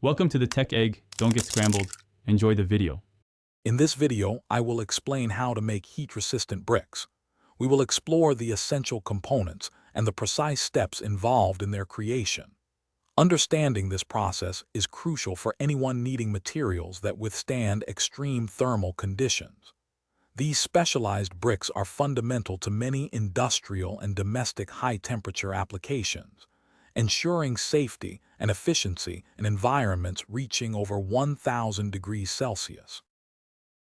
Welcome to the Tech Egg. Don't get scrambled. Enjoy the video. In this video, I will explain how to make heat-resistant bricks. We will explore the essential components and the precise steps involved in their creation. Understanding this process is crucial for anyone needing materials that withstand extreme thermal conditions. These specialized bricks are fundamental to many industrial and domestic high-temperature applications, ensuring safety and efficiency in environments reaching over 1,000 degrees Celsius.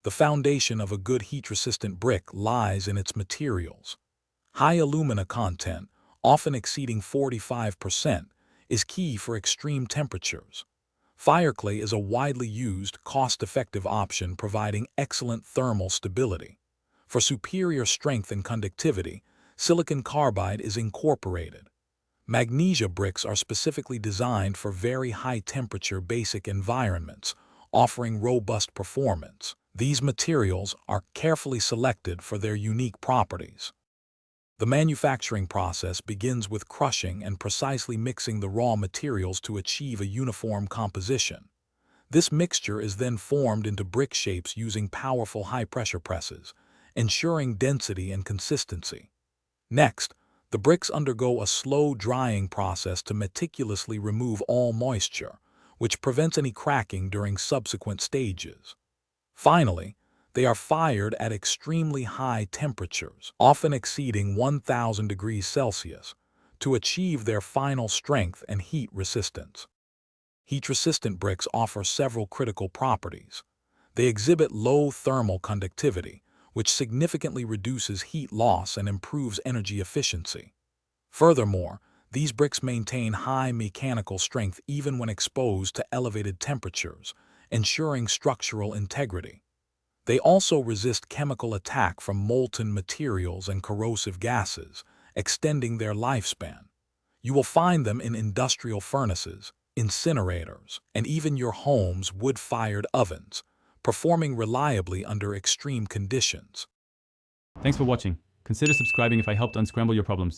The foundation of a good heat-resistant brick lies in its materials. High alumina content, often exceeding 45%, is key for extreme temperatures. Fireclay is a widely used, cost-effective option providing excellent thermal stability. For superior strength and conductivity, silicon carbide is incorporated. Magnesia bricks are specifically designed for very high-temperature basic environments, offering robust performance. These materials are carefully selected for their unique properties. The manufacturing process begins with crushing and precisely mixing the raw materials to achieve a uniform composition. This mixture is then formed into brick shapes using powerful high-pressure presses, ensuring density and consistency. Next, the bricks undergo a slow drying process to meticulously remove all moisture, which prevents any cracking during subsequent stages. Finally, they are fired at extremely high temperatures, often exceeding 1,000 degrees Celsius, to achieve their final strength and heat resistance. Heat-resistant bricks offer several critical properties. They exhibit low thermal conductivity, which significantly reduces heat loss and improves energy efficiency. Furthermore, these bricks maintain high mechanical strength even when exposed to elevated temperatures, ensuring structural integrity. They also resist chemical attack from molten materials and corrosive gases, extending their lifespan. You will find them in industrial furnaces, incinerators, and even your home's wood-fired ovens, performing reliably under extreme conditions. Thanks for watching. Consider subscribing if I helped unscramble your problems.